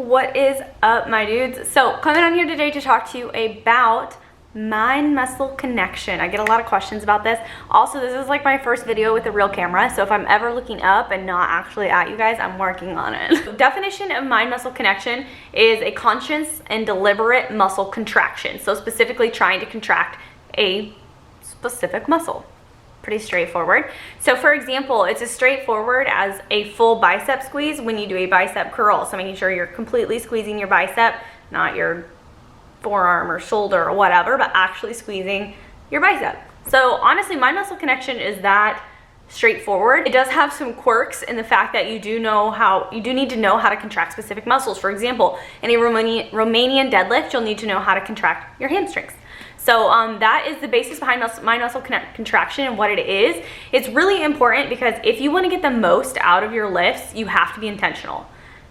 What is up, my dudes? So coming on here today to talk to you about mind-muscle connection. I get a lot of questions about this. Also, this is like my first video with a real camera, so if I'm ever looking up and not actually at you guys, I'm working on it. The definition of mind-muscle connection is a conscious and deliberate muscle contraction. So specifically trying to contract a specific muscle. Pretty straightforward. So for example, it's as straightforward as a full bicep squeeze when you do a bicep curl. So making sure you're completely squeezing your bicep, not your forearm or shoulder or whatever, but actually squeezing your bicep. So honestly, mind muscle connection is that straightforward. It does have some quirks in the fact that you do need to know how to contract specific muscles. For example, in a Romanian deadlift, you'll need to know how to contract your hamstrings. So that is the basis behind mind muscle contraction and what it is. It's really important because if you want to get the most out of your lifts, you have to be intentional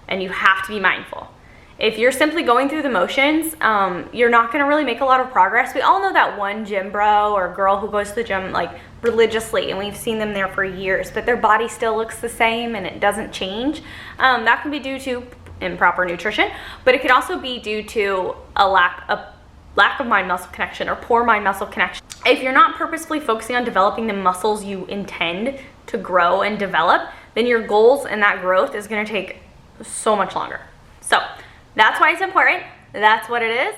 and you have to be mindful. If you're simply going through the motions, you're not going to really make a lot of progress. We all know that one gym bro or girl who goes to the gym like religiously, and we've seen them there for years, but their body still looks the same and it doesn't change. That can be due to improper nutrition, but it can also be due to a lack of mind muscle connection or poor mind muscle connection. If you're not purposefully focusing on developing the muscles you intend to grow and develop, then your goals and that growth is going to take so much longer. So that's why it's important. That's what it is.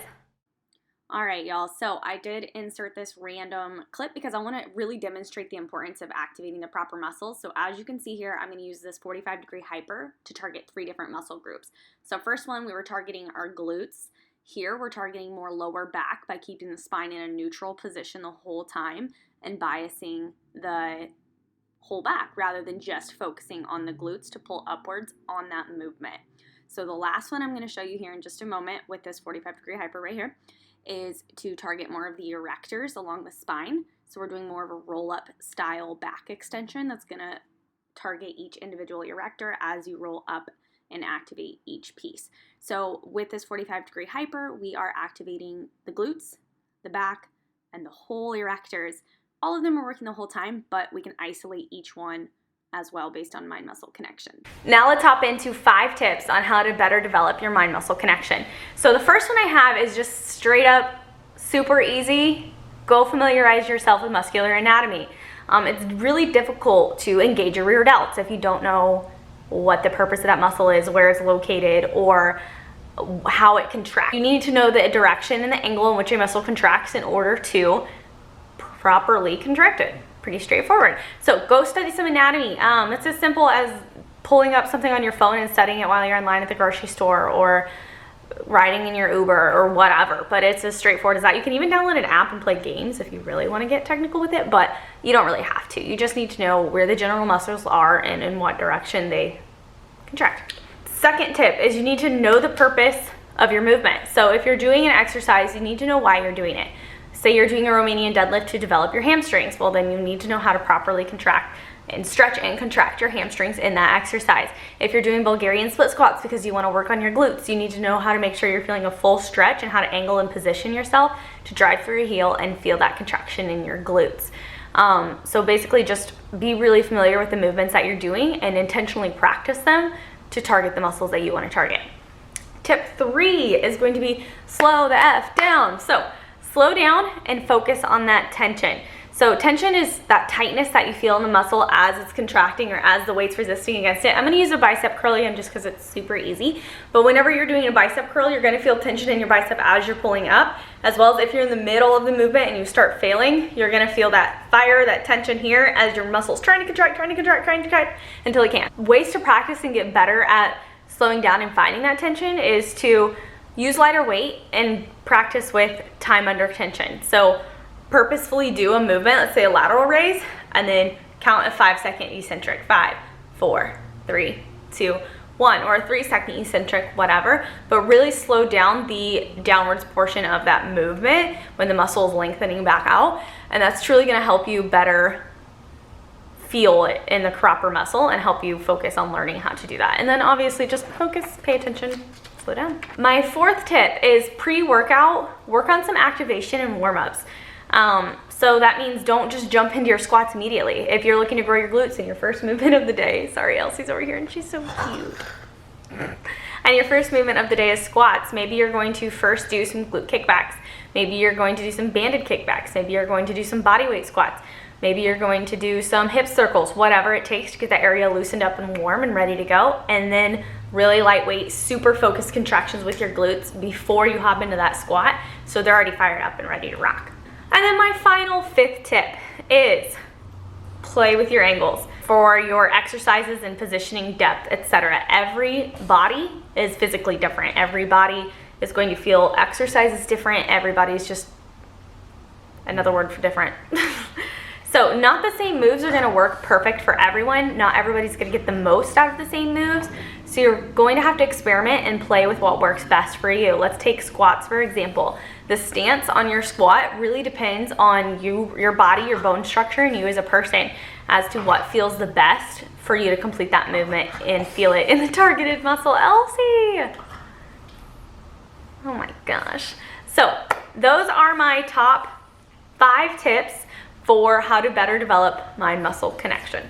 All right, y'all. So I did insert this random clip because I want to really demonstrate the importance of activating the proper muscles. So as you can see here, I'm going to use this 45-degree hyper to target 3 different muscle groups. So first one, we were targeting our glutes. Here, we're targeting more lower back by keeping the spine in a neutral position the whole time and biasing the whole back rather than just focusing on the glutes to pull upwards on that movement. So the last one I'm going to show you here in just a moment with this 45-degree hyper right here is to target more of the erectors along the spine. So we're doing more of a roll-up style back extension that's going to target each individual erector as you roll up and activate each piece. So with this 45-degree hyper, we are activating the glutes, the back, and the whole erectors. All of them are working the whole time, but we can isolate each one as well based on mind-muscle connection. Now let's hop into 5 tips on how to better develop your mind-muscle connection. So the first one I have is just straight up super easy. Go familiarize yourself with muscular anatomy. It's really difficult to engage your rear delts if you don't know what the purpose of that muscle is, where it's located, or how it contracts. You need to know the direction and the angle in which your muscle contracts in order to properly contract it. Pretty straightforward. So go study some anatomy. It's as simple as pulling up something on your phone and studying it while you're in line at the grocery store or riding in your Uber or whatever, but it's as straightforward as that. You can even download an app and play games if you really want to get technical with it, but you don't really have to. You just need to know where the general muscles are and in what direction they contract. Second tip is you need to know the purpose of your movement. So if you're doing an exercise, you need to know why you're doing it. Say you're doing a Romanian deadlift to develop your hamstrings. Well, then you need to know how to properly contract and stretch and contract your hamstrings in that exercise. If you're doing Bulgarian split squats because you want to work on your glutes, you need to know how to make sure you're feeling a full stretch and how to angle and position yourself to drive through your heel and feel that contraction in your glutes. So basically just be really familiar with the movements that you're doing and intentionally practice them to target the muscles that you want to target. Tip 3 is going to be slow the F down. So slow down and focus on that tension. So tension is that tightness that you feel in the muscle as it's contracting or as the weight's resisting against it. I'm going to use a bicep curl again just because it's super easy. But whenever you're doing a bicep curl, you're going to feel tension in your bicep as you're pulling up, as well as if you're in the middle of the movement and you start failing, you're going to feel that fire, that tension here as your muscle's trying to contract until it can't. Ways to practice and get better at slowing down and finding that tension is to use lighter weight and practice with time under tension. So purposefully do a movement, let's say a lateral raise, and then count a 5-second eccentric. 5, 4, 3, 2, 1, or a 3-second eccentric, whatever. But really slow down the downwards portion of that movement when the muscle is lengthening back out. And that's truly going to help you better feel it in the proper muscle and help you focus on learning how to do that. And then obviously just focus, pay attention, slow down. My 4th tip is pre-workout, work on some activation and warm-ups. So that means don't just jump into your squats immediately. If you're looking to grow your glutes in your first movement of the day, sorry, Elsie's over here and she's so cute. And your first movement of the day is squats. Maybe you're going to first do some glute kickbacks. Maybe you're going to do some banded kickbacks. Maybe you're going to do some body weight squats. Maybe you're going to do some hip circles, whatever it takes to get that area loosened up and warm and ready to go. And then really lightweight, super focused contractions with your glutes before you hop into that squat, so they're already fired up and ready to rock. And then my final 5th tip is play with your angles for your exercises and positioning, depth, etc. Every body is physically different. Every body is going to feel exercise is different. Everybody's just another word for different. So not the same moves are gonna work perfect for everyone. Not everybody's gonna get the most out of the same moves. So you're going to have to experiment and play with what works best for you. Let's take squats, for example. The stance on your squat really depends on you, your body, your bone structure, and you as a person as to what feels the best for you to complete that movement and feel it in the targeted muscle. Elsie! Oh my gosh. So those are my top 5 tips for how to better develop mind-muscle connection.